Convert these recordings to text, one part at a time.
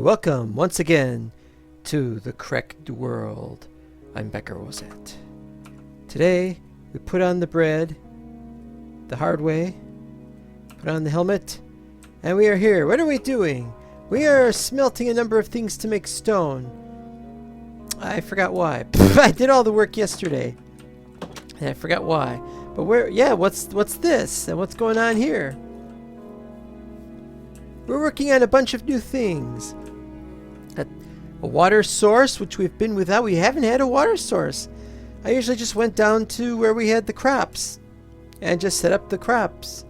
welcome once again to the Crakked World. I'm Becca Rosette. Today we put on the bread the hard way, put on the helmet, and we are here. What are we doing? We are smelting a number of things to make stone. I forgot why. I did all the work yesterday, and I forgot why. But where? Yeah, what's this? And what's going on here? We're working on a bunch of new things. A water source, which we've been without. We haven't had a water source. I usually just went down to where we had the crops and just set up the crops.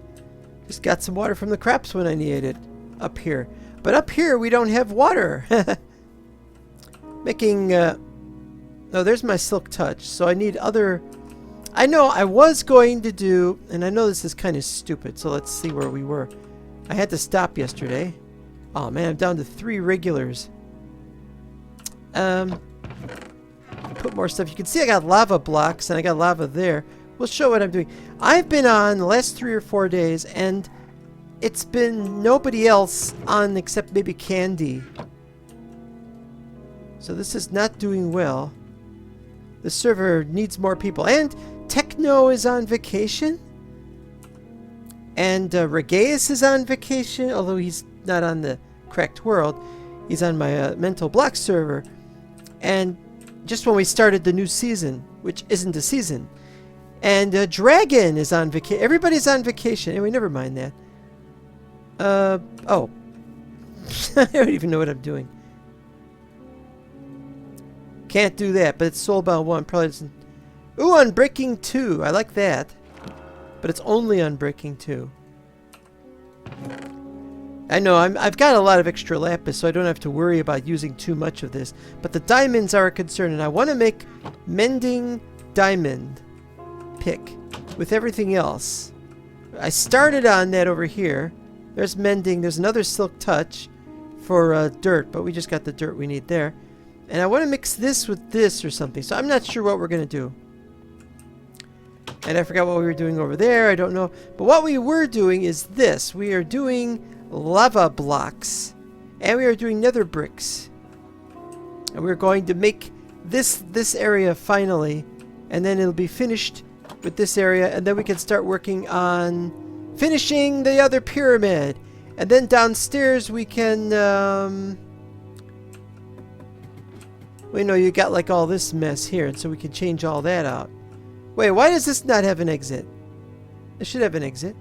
Just got some water from the crops when I needed it up here. But up here we don't have water. Making no, there's my silk touch. So I need other. I know I was going to do, and I know this is kind of stupid, so let's see where we were. I had to stop yesterday. Oh man, I'm down to 3 regulars. Put more stuff. You can see I got lava blocks and I got lava there. We'll show what I'm doing. I've been on the last 3 or 4 days, and it's been nobody else on except maybe Candy. So this is not doing well. The server needs more people. And Techno is on vacation. And Regaeus is on vacation, although he's not on the Cracked World. He's on my mental block server. And just when we started the new season, which isn't a season. And Dragon is on vacation. Everybody's on vacation. Anyway, never mind that. Oh. I don't even know what I'm doing. Can't do that, but it's Soulbound 1. Probably doesn't. Ooh, Unbreaking 2. I like that. But it's only Unbreaking 2. I know, I've got a lot of extra lapis, so I don't have to worry about using too much of this. But the diamonds are a concern, and I want to make mending diamond pick with everything else. I started on that over here. There's mending. There's another silk touch for dirt, but we just got the dirt we need there. And I want to mix this with this or something, so I'm not sure what we're going to do. And I forgot what we were doing over there. I don't know. But what we were doing is this. We are doing lava blocks. And we are doing nether bricks. And we're going to make this area finally. And then it'll be finished with this area. And then we can start working on finishing the other pyramid. And then downstairs we can... we know you got like all this mess here. And so we can change all that out. Wait, why does this not have an exit? It should have an exit.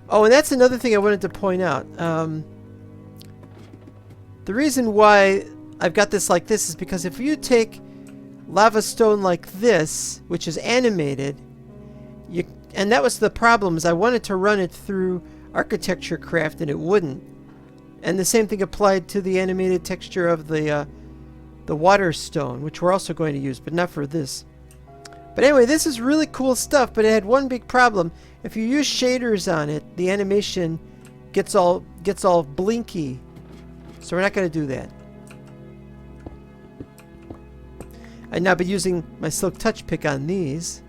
Oh, and that's another thing I wanted to point out. The reason why I've got this like this is because if you take lava stone like this, which is animated, and that was the problem, is I wanted to run it through Architecture Craft and it wouldn't. And the same thing applied to the animated texture of the water stone, which we're also going to use, but not for this. But anyway, this is really cool stuff, but it had one big problem. If you use shaders on it, the animation gets all blinky. So we're not going to do that. I've now been using my silk touch pick on these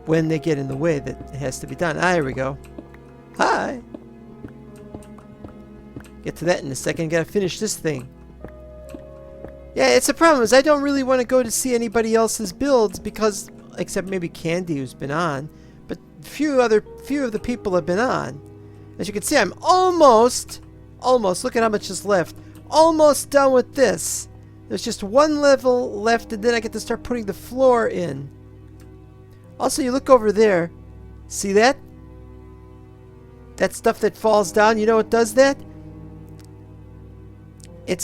when they get in the way that it has to be done. Ah, here we go. Hi. Get to that in a second. Gotta finish this thing. Yeah, it's a problem is I don't really want to go to see anybody else's builds because, except maybe Candy who's been on, but few of the people have been on. As you can see, I'm almost, look at how much is left. Almost done with this. There's just one level left and then I get to start putting the floor in. Also, you look over there. See that? That stuff that falls down, you know what does that?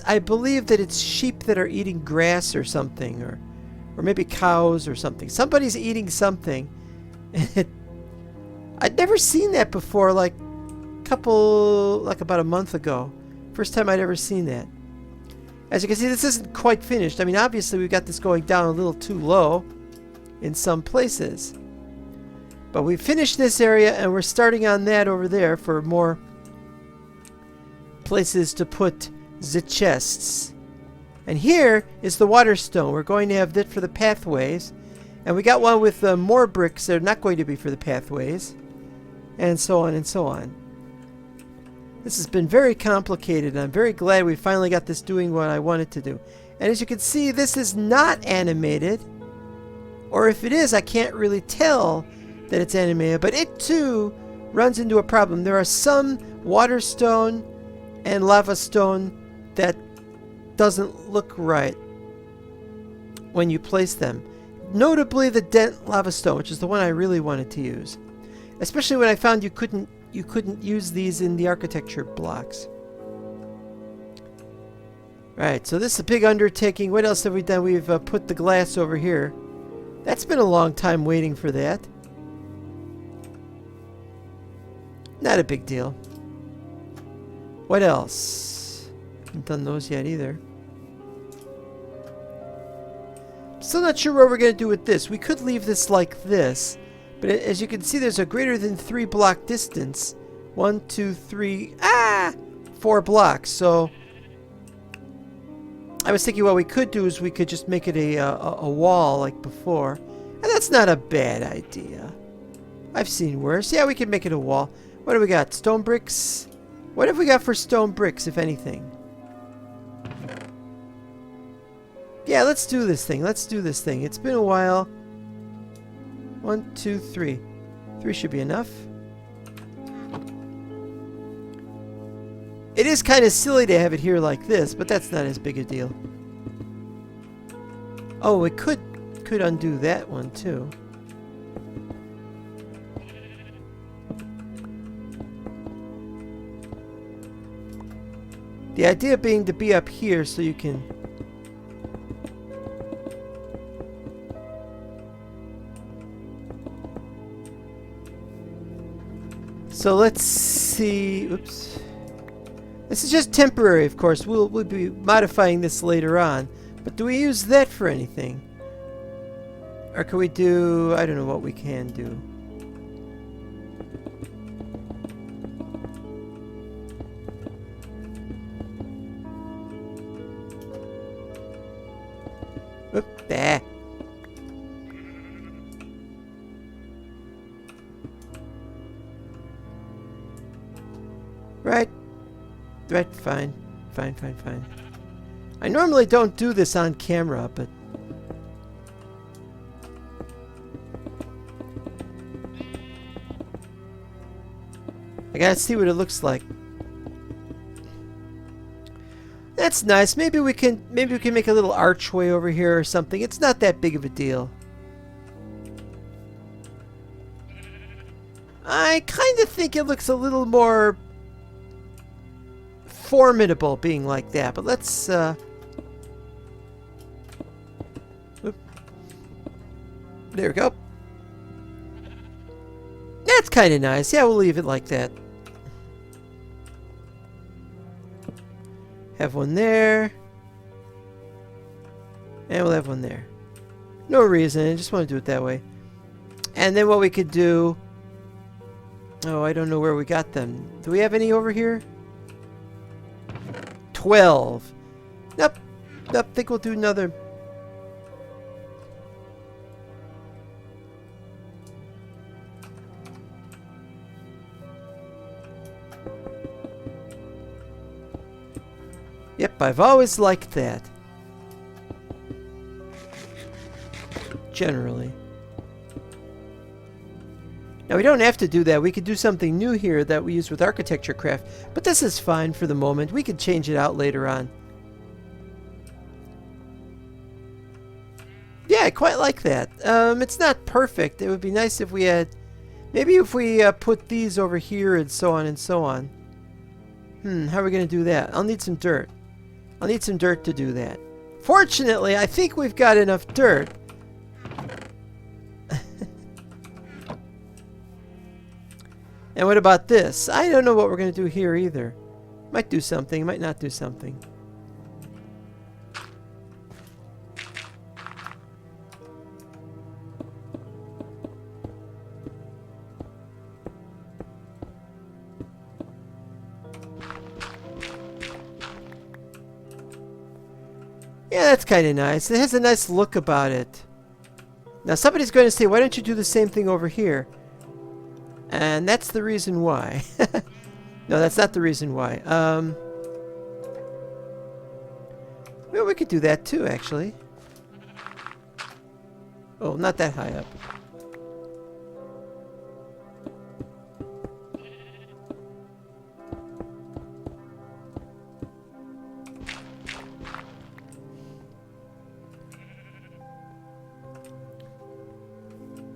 I believe that it's sheep that are eating grass or something, or maybe cows or something. Somebody's eating something. I'd never seen that before, like about a month ago. First time I'd ever seen that. As you can see, this isn't quite finished. I mean, obviously we've got this going down a little too low in some places. But we finished this area and we're starting on that over there for more places to put the chests. And here is the water stone. We're going to have that for the pathways. And we got one with more bricks that are not going to be for the pathways. and so on and so on. This has been very complicated, and I'm very glad we finally got this doing what I wanted to do. And as you can see, this is not animated. Or if it is, I can't really tell that it's animated, but it too runs into a problem. There are some water stone and lava stone that doesn't look right when you place them. Notably the dent lava stone, which is the one I really wanted to use. Especially when I found you couldn't use these in the architecture blocks. Right, so this is a big undertaking. What else have we done? We've put the glass over here. That's been a long time waiting for that. Not a big deal. What else? Haven't done those yet either. Still not sure what we're going to do with this. We could leave this like this. But as you can see, there's a greater than 3 block distance. 1, 2, 3, 4 blocks. So I was thinking what we could do is we could just make it a wall like before. And that's not a bad idea. I've seen worse. Yeah, we could make it a wall. What do we got? Stone bricks? What have we got for stone bricks, if anything? Yeah, let's do this thing. Let's do this thing. It's been a while. 1, 2, 3. 3 should be enough. It is kind of silly to have it here like this, but that's not as big a deal. Oh, we could undo that one too. The idea being to be up here so you can... So let's see... Oops. This is just temporary, of course. We'll be modifying this later on. But do we use that for anything? Or can we do... I don't know what we can do. Oop, there. Right. Right, fine. Fine. I normally don't do this on camera, but... I gotta see what it looks like. That's nice. Maybe we can make a little archway over here or something. It's not that big of a deal. I kind of think it looks a little more formidable being like that, but let's oop. There we go. That's kind of nice. Yeah, we'll leave it like that. Have one there. And we'll have one there. No reason, I just want to do it that way. And then what we could do... Oh, I don't know where we got them. Do we have any over here? 12. Nope. Nope, think we'll do another. Yep, I've always liked that. Generally. Now we don't have to do that. We could do something new here that we use with architecture craft. But this is fine for the moment. We could change it out later on. Yeah, I quite like that. It's not perfect. It would be nice if we had... Maybe if we put these over here and so on and so on. How are we going to do that? I'll need some dirt. I'll need some dirt to do that. Fortunately, I think we've got enough dirt. And what about this? I don't know what we're going to do here either. Might do something, might not do something. Yeah, that's kind of nice. It has a nice look about it. Now somebody's going to say, why don't you do the same thing over here? And that's the reason why. No, that's not the reason why. Well, we could do that too, actually. Oh, not that high up.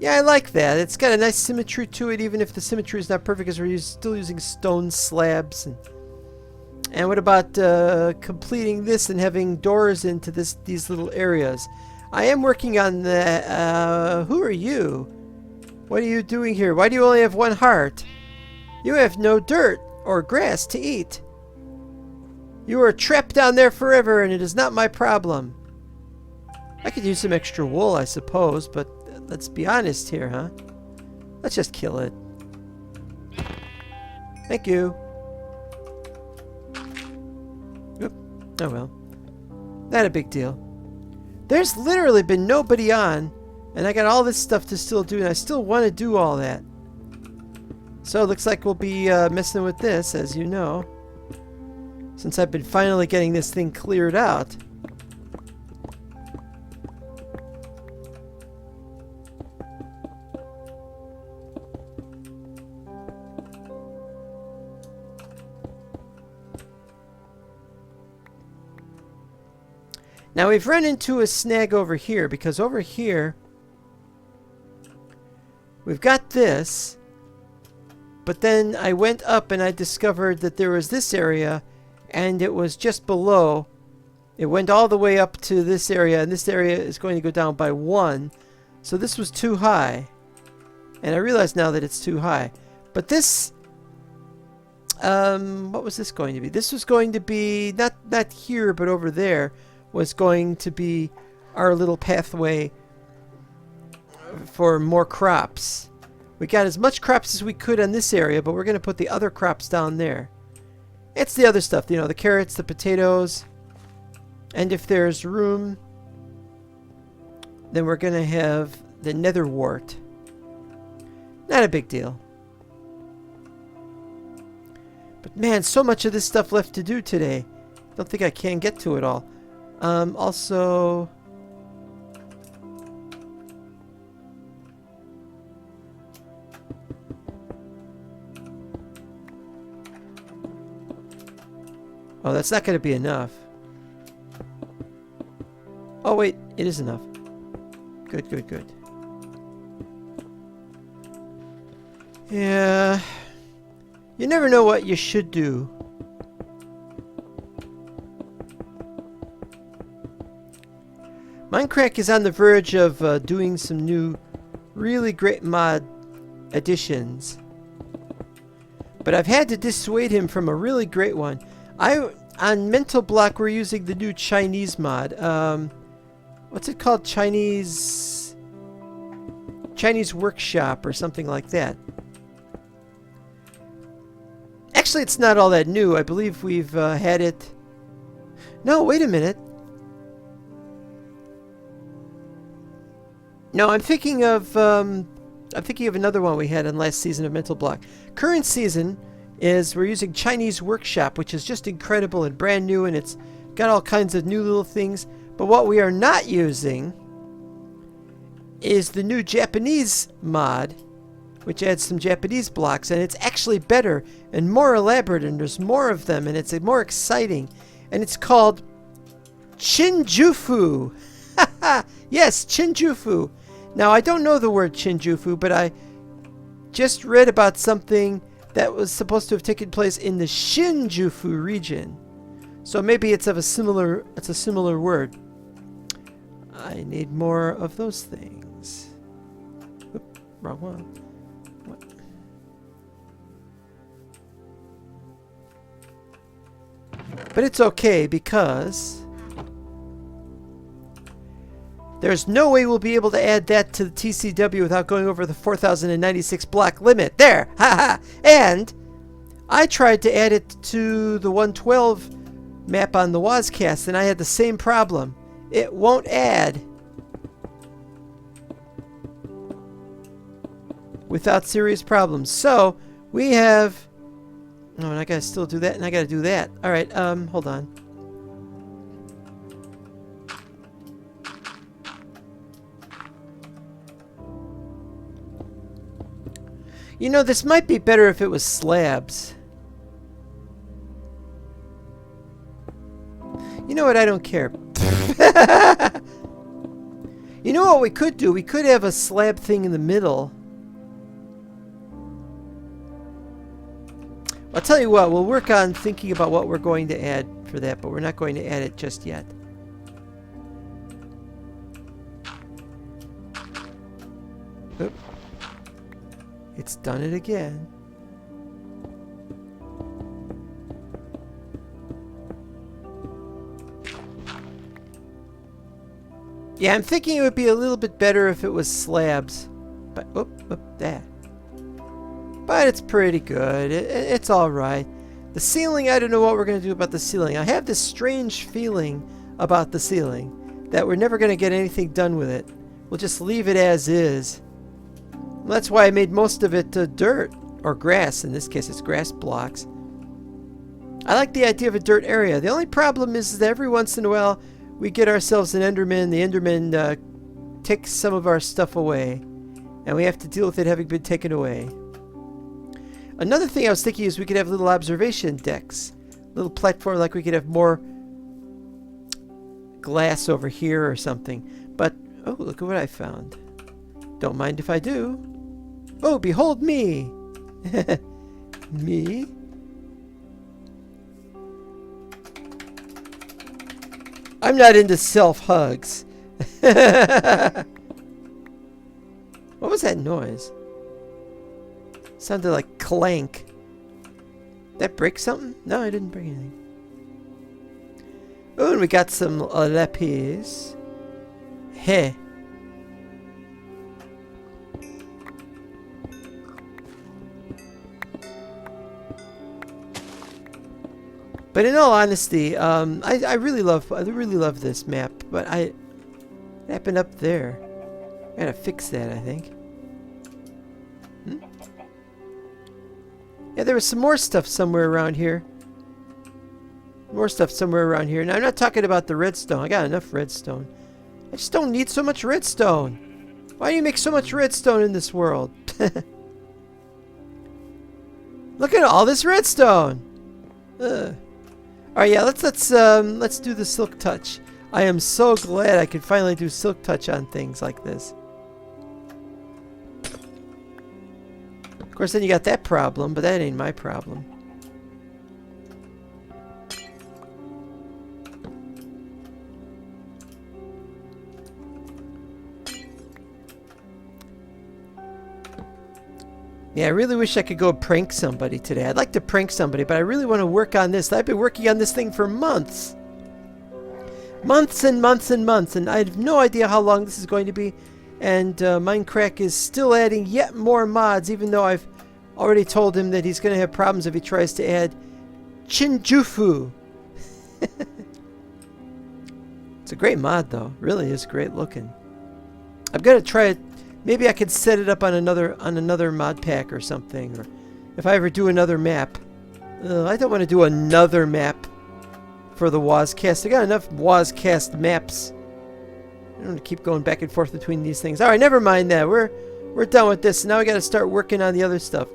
Yeah, I like that. It's got a nice symmetry to it, even if the symmetry is not perfect, because we're still using stone slabs. And what about completing this and having doors into these little areas? I am working on that. Who are you? What are you doing here? Why do you only have one heart? You have no dirt or grass to eat. You are trapped down there forever, and it is not my problem. I could use some extra wool, I suppose, but let's be honest here, huh? Let's just kill it. Thank you. Oop. Oh well. Not a big deal. There's literally been nobody on, and I got all this stuff to still do, and I still want to do all that. So it looks like we'll be messing with this, as you know, since I've been finally getting this thing cleared out. Now we've run into a snag over here, because over here we've got this, but then I went up and I discovered that there was this area, and it was just below. It went all the way up to this area, and this area is going to go down by 1. So this was too high, and I realize now that it's too high. But this, what was this going to be? This was going to be not here, but over there was going to be our little pathway for more crops. We got as much crops as we could on this area, but we're going to put the other crops down there. It's the other stuff, you know, the carrots, the potatoes, and if there's room, then we're going to have the nether wart. Not a big deal. But man, so much of this stuff left to do today. Don't think I can get to it all. Also, oh, that's not going to be enough. Oh wait, it is enough. Good, good, good. Yeah, you never know what you should do. MineCrak is on the verge of doing some new really great mod additions, but I've had to dissuade him from a really great one. On Mental Block we're using the new Chinese mod. What's it called? Chinese Workshop or something like that. Actually, it's not all that new. I believe we've had it. No, wait a minute. No, I'm thinking of another one we had in last season of Mental Block. Current season is we're using Chinese Workshop, which is just incredible and brand new, and it's got all kinds of new little things. But what we are not using is the new Japanese mod, which adds some Japanese blocks, and it's actually better and more elaborate, and there's more of them, and it's more exciting, and it's called Shinjufu. Yes, Shinjufu. Now, I don't know the word Shinjufu, but I just read about something that was supposed to have taken place in the Shinjufu region. So maybe it's a similar word. I need more of those things. Oop, wrong one. What? But it's okay, because there's no way we'll be able to add that to the TCW without going over the 4,096 block limit. There! Haha! And I tried to add it to the 112 map on the Wazcast, and I had the same problem. It won't add. without serious problems. So we have... Oh, and I gotta still do that, and I gotta do that. Alright, hold on. You know, this might be better if it was slabs. You know what? I don't care. You know what we could do? We could have a slab thing in the middle. I'll tell you what, we'll work on thinking about what we're going to add for that, but we're not going to add it just yet. Oop. It's done it again. Yeah, I'm thinking it would be a little bit better if it was slabs. But, that. But it's pretty good. It's alright. The ceiling, I don't know what we're going to do about the ceiling. I have this strange feeling about the ceiling that we're never going to get anything done with it. We'll just leave it as is. That's why I made most of it dirt, or grass. In this case, it's grass blocks. I like the idea of a dirt area. The only problem is that every once in a while, we get ourselves an Enderman. The Enderman takes some of our stuff away, and we have to deal with it having been taken away. Another thing I was thinking is we could have little observation decks. Little platform, like we could have more glass over here or something. But, oh, look at what I found. Don't mind if I do. Oh, behold me! Me? I'm not into self-hugs. What was that noise? Sounded like clank. That break something? No, I didn't break anything. Oh, and we got some lapis. Heh. But in all honesty, I really love this map. But what happened up there? I gotta fix that, I think. Yeah, there was some more stuff somewhere around here. More stuff somewhere around here. Now, I'm not talking about the redstone. I got enough redstone. I just don't need so much redstone. Why do you make so much redstone in this world? Look at all this redstone. Ugh. All right, yeah, let's do the silk touch. I am so glad I could finally do silk touch on things like this. Of course, then you got that problem, but that ain't my problem. Yeah, I really wish I could go prank somebody today. I'd like to prank somebody, but I really want to work on this. I've been working on this thing for months. Months and months and months, and I have no idea how long this is going to be. And MineCrak is still adding yet more mods, even though I've already told him that he's going to have problems if he tries to add Chinjufu. It's a great mod, though. Really is great looking. I'm going to try it. Maybe I could set it up on another mod pack or something. Or if I ever do another map. I don't want to do another map for the Wozcast. I got enough Wozcast maps. I don't want to keep going back and forth between these things. Alright, never mind that. We're done with this. Now we got to start working on the other stuff.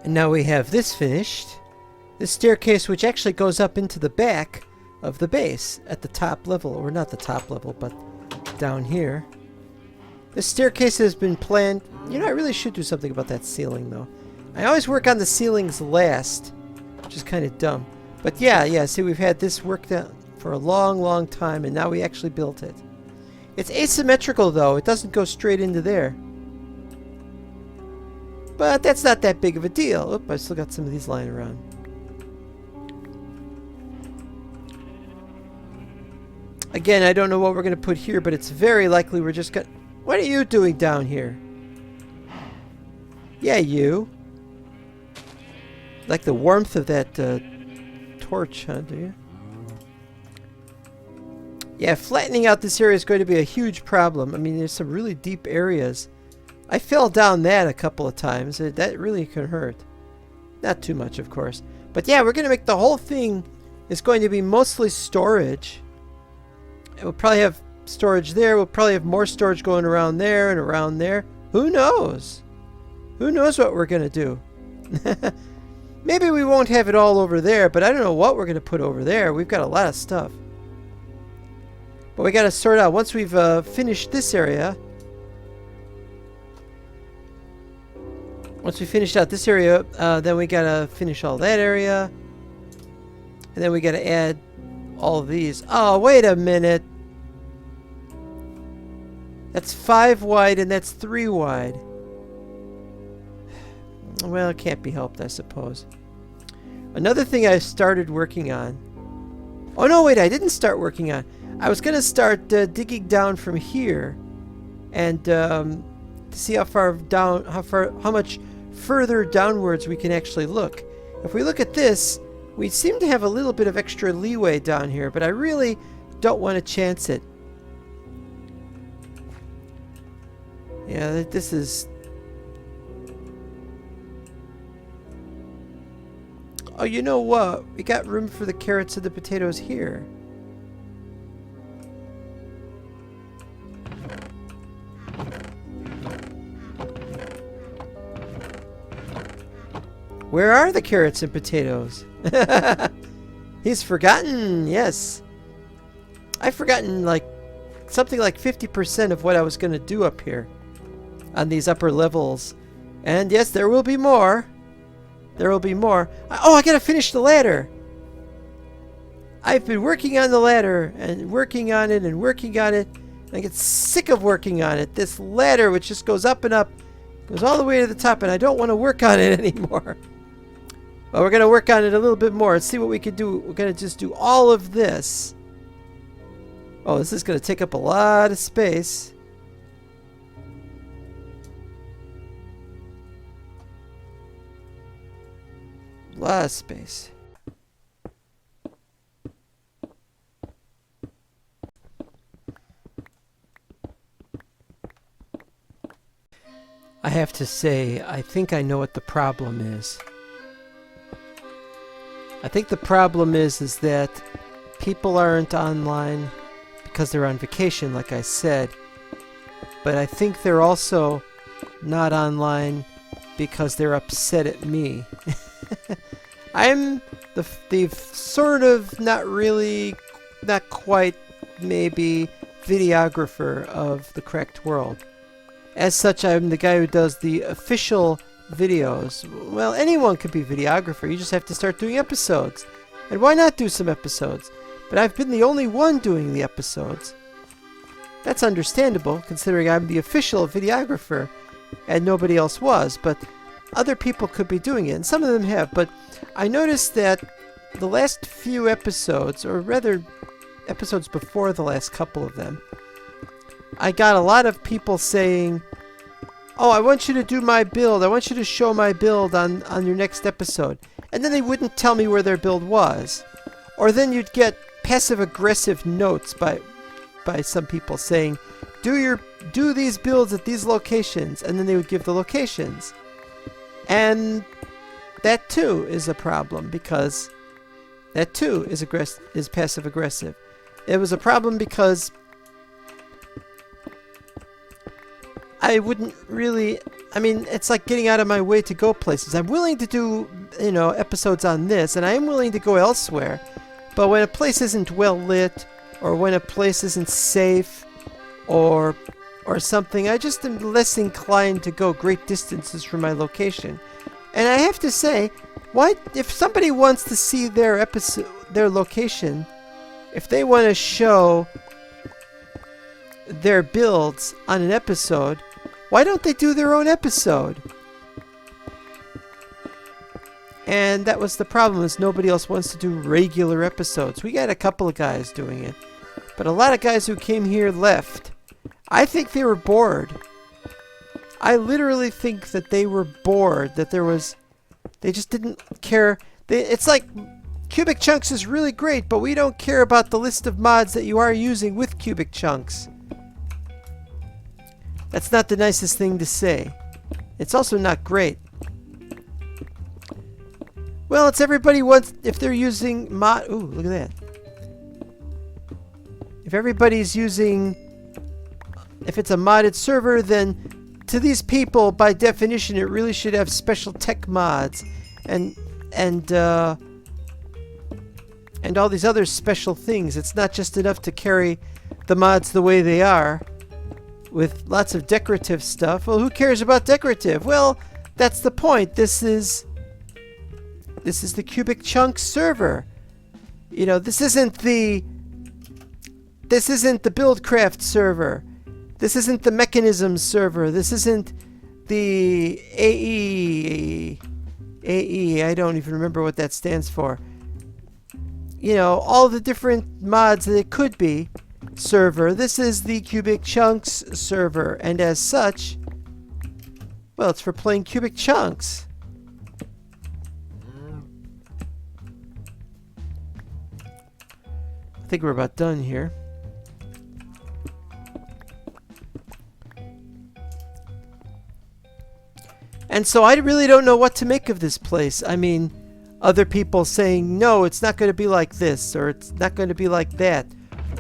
And now we have this finished. This staircase, which actually goes up into the back of the base at the top level. Or not the top level, but down here. This staircase has been planned. You know, I really should do something about that ceiling, though. I always work on the ceilings last, which is kind of dumb. But yeah, see, we've had this worked out for a long, long time, and now we actually built it. It's asymmetrical, though. It doesn't go straight into there. But that's not that big of a deal. Oop, I still got some of these lying around. Again, I don't know what we're going to put here, but it's very likely we're just going to... What are you doing down here? Yeah, you. Like the warmth of that torch, huh, do you? Yeah, flattening out this area is going to be a huge problem. I mean, there's some really deep areas I fell down that a couple of times. That really can hurt. Not too much, of course. But yeah, we're going to make the whole thing is going to be mostly storage. And we'll probably have storage there. We'll probably have more storage going around there and around there. Who knows? Who knows what we're going to do? Maybe we won't have it all over there, but I don't know what we're going to put over there. We've got a lot of stuff. But we got to sort out. Once we've finished this area. Once we finished out this area, then we got to finish all that area. And then we got to add all of these. Oh, wait a minute. That's 5 wide and that's 3 wide. Well, it can't be helped, I suppose. Another thing I started working on. Oh, no, wait, I didn't start working on. I was going to start digging down from here. And to see how far down, how much further downwards we can actually look. If we look at this, we seem to have a little bit of extra leeway down here, but I really don't want to chance it. Yeah, this is... Oh, you know what? We got room for the carrots and the potatoes here. Where are the carrots and potatoes? He's forgotten, yes. I've forgotten like something like 50% of what I was going to do up here on these upper levels. And yes, there will be more. There will be more. Oh, I got to finish the ladder. I've been working on the ladder and working on it and working on it. I get sick of working on it. This ladder, which just goes up and up, goes all the way to the top, and I don't want to work on it anymore. Well, we're going to work on it a little bit more and see what we can do. We're going to just do all of this. Oh, this is going to take up a lot of space. A lot of space. I have to say, I think I know what the problem is. I think the problem is that people aren't online because they're on vacation, like I said. But I think they're also not online because they're upset at me. I'm the sort of not really, not quite, maybe, videographer of the Cracked World. As such, I'm the guy who does the official videos. Well, anyone could be videographer. You just have to start doing episodes. And why not do some episodes? But I've been the only one doing the episodes. That's understandable, considering I'm the official videographer and nobody else was. But other people could be doing it, and some of them have. But I noticed that the last few episodes, or rather episodes before the last couple of them, I got a lot of people saying, oh, I want you to do my build. I want you to show my build on your next episode. And then they wouldn't tell me where their build was. Or then you'd get passive-aggressive notes by some people saying, do these builds at these locations. And then they would give the locations. And that too is a problem because that too is passive-aggressive. It was a problem because I wouldn't really, I mean, it's like getting out of my way to go places. I'm willing to do, you know, episodes on this, and I am willing to go elsewhere. But when a place isn't well lit, or when a place isn't safe, or something, I just am less inclined to go great distances from my location. And I have to say, why, if somebody wants to see their location, if they want to show their builds on an episode, why don't they do their own episode? And that was the problem, is nobody else wants to do regular episodes. We got a couple of guys doing it, but a lot of guys who came here left. I think they were bored. I literally think that they were bored, that they just didn't care. It's like, Cubic Chunks is really great, but we don't care about the list of mods that you are using with Cubic Chunks. That's not the nicest thing to say. It's also not great. Well, it's everybody wants, if they're using mod, ooh, look at that. If everybody's using, if it's a modded server, then to these people, by definition, it really should have special tech mods and all these other special things. It's not just enough to carry the mods the way they are with lots of decorative stuff. Well, who cares about decorative? Well, that's the point. This is the Cubic Chunks server. You know, this isn't the Buildcraft server. This isn't the Mechanisms server. This isn't the AE. I don't even remember what that stands for. You know, all the different mods that it could be server. This is the Cubic Chunks server, and as such, well, it's for playing Cubic Chunks. I think we're about done here. And so I really don't know what to make of this place. I mean, other people saying, no, it's not going to be like this, or it's not going to be like that,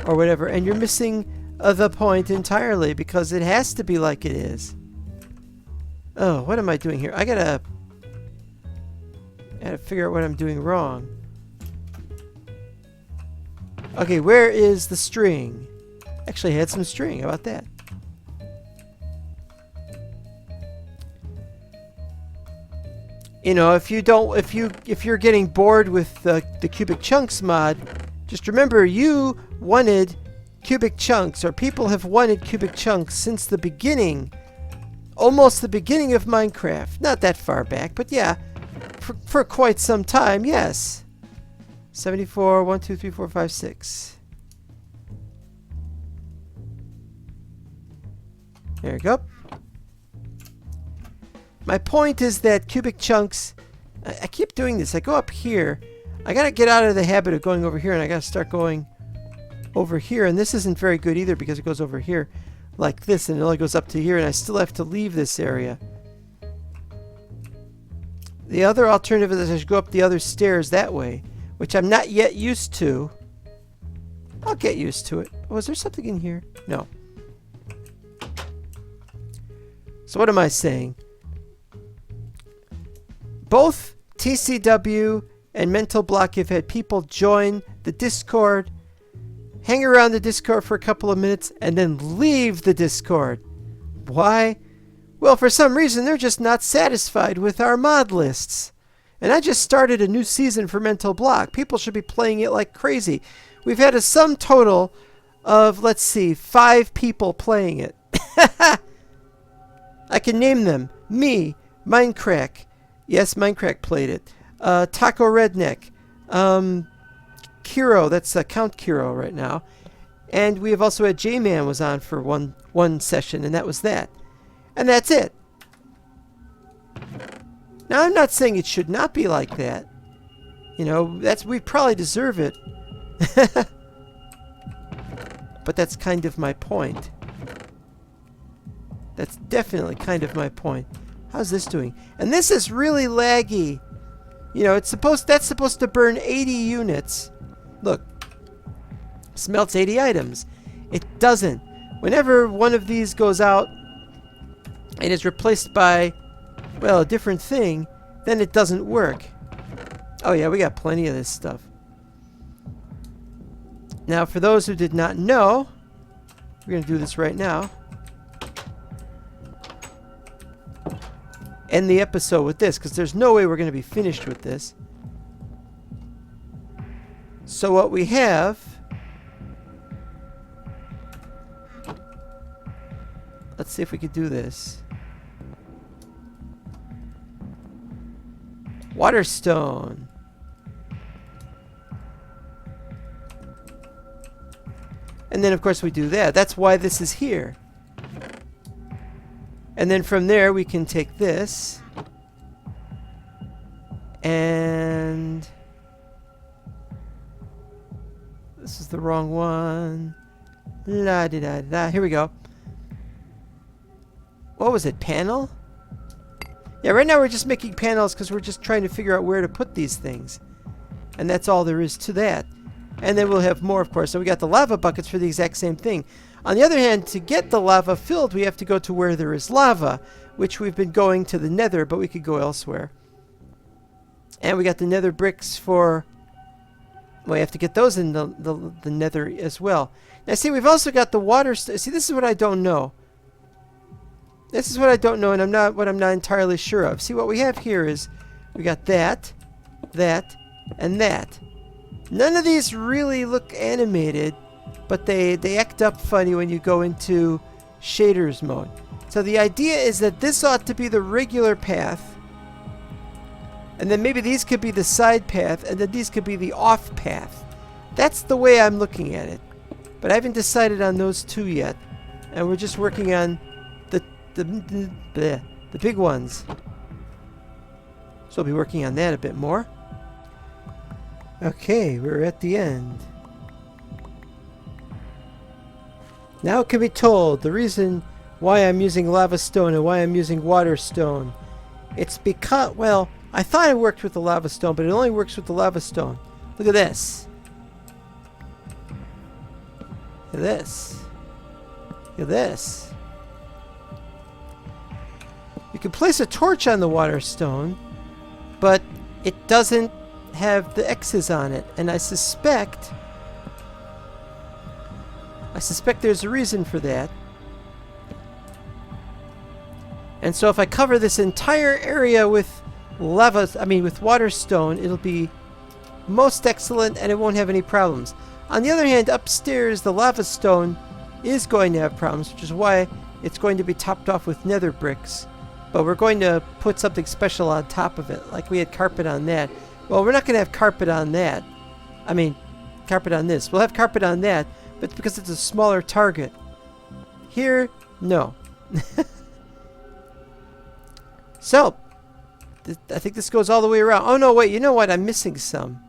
or whatever. And you're missing the point entirely, because it has to be like it is. Oh, what am I doing here? I gotta figure out what I'm doing wrong. Okay, where is the string? Actually, I had some string. How about that? You know, if you're getting bored with the Cubic Chunks mod, just remember you wanted Cubic Chunks, or people have wanted Cubic Chunks since the beginning, almost the beginning of Minecraft. Not that far back, but yeah, for quite some time, yes. 74, 1, 2, 3, 4, 5, 6. There you go. My point is that Cubic Chunks, I keep doing this. I go up here. I gotta get out of the habit of going over here, and I gotta start going over here. And this isn't very good either, because it goes over here like this, and it only goes up to here, and I still have to leave this area. The other alternative is I should go up the other stairs that way, which I'm not yet used to. I'll get used to it. Was there something in here? No. So what am I saying? Both TCW and Mental Block have had people join the Discord, hang around the Discord for a couple of minutes, and then leave the Discord. Why? Well, for some reason, they're just not satisfied with our mod lists. And I just started a new season for Mental Block. People should be playing it like crazy. We've had a sum total of, let's see, 5 people playing it. I can name them. Me, MineCrak. Yes, MineCrak played it. Taco Redneck. Kiro, that's Count Kiro right now. And we have also had J-Man was on for one session, and that was that. And that's it. Now, I'm not saying it should not be like that. You know, we probably deserve it. But that's kind of my point. That's definitely kind of my point. How's this doing? And this is really laggy. You know, that's supposed to burn 80 units. Look. Smelts 80 items. It doesn't. Whenever one of these goes out and is replaced by, well, a different thing, then it doesn't work. Oh yeah, we got plenty of this stuff. Now, for those who did not know, we're going to do this right now. End the episode with this, because there's no way we're going to be finished with this. So what we have... Let's see if we could do this. Waterstone. And then, of course, we do that. That's why this is here. And then from there, we can take this. And... this is the wrong one. La-di-da-da. Here we go. what was it, panel? Yeah, right now we're just making panels because we're just trying to figure out where to put these things. And that's all there is to that. And then we'll have more, of course. So we got the lava buckets for the exact same thing. On the other hand, to get the lava filled, we have to go to where there is lava, which we've been going to the nether, but we could go elsewhere. And we got the nether bricks for... well, we have to get those in the nether as well. Now, see, we've also got the water... see, this is what I don't know. This is what I don't know, and I'm not entirely sure of. See, what we have here is we got that, that, and that. None of these really look animated, but they act up funny when you go into shaders mode. So the idea is that this ought to be the regular path, and then maybe these could be the side path, and then these could be the off path. That's the way I'm looking at it. But I haven't decided on those two yet, and we're just working on the big ones. So I'll be working on that a bit more. Okay, we're at the end. Now it can be told the reason why I'm using lava stone and why I'm using water stone. It's because, well, I thought it worked with the lava stone, but it only works with the lava stone. Look at this. Look at this. Look at this. You can place a torch on the water stone, but it doesn't have the X's on it, and I suspect there's a reason for that. And so if I cover this entire area with with water stone, it'll be most excellent and it won't have any problems. On the other hand, upstairs the lava stone is going to have problems, which is why it's going to be topped off with nether bricks. But we're going to put something special on top of it, like we had carpet on that. Well, we're not going to have carpet on that. I mean, carpet on this. We'll have carpet on that, but because it's a smaller target. Here, no. So, I think this goes all the way around. Oh, no, wait, you know what? I'm missing some.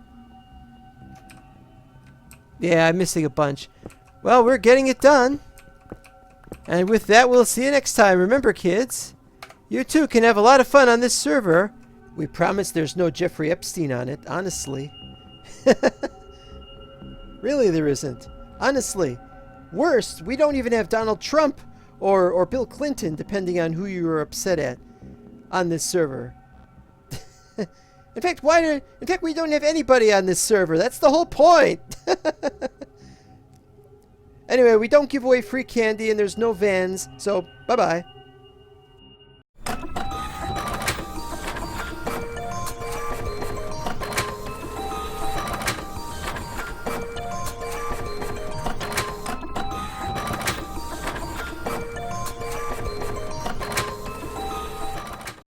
Yeah, I'm missing a bunch. Well, we're getting it done. And with that, we'll see you next time. Remember, kids, you too can have a lot of fun on this server. We promise there's no Jeffrey Epstein on it, honestly. Really, there isn't. Honestly. Worst, we don't even have Donald Trump or Bill Clinton, depending on who you are upset at on this server. In fact, we don't have anybody on this server. That's the whole point. Anyway, we don't give away free candy and there's no vans, so bye-bye.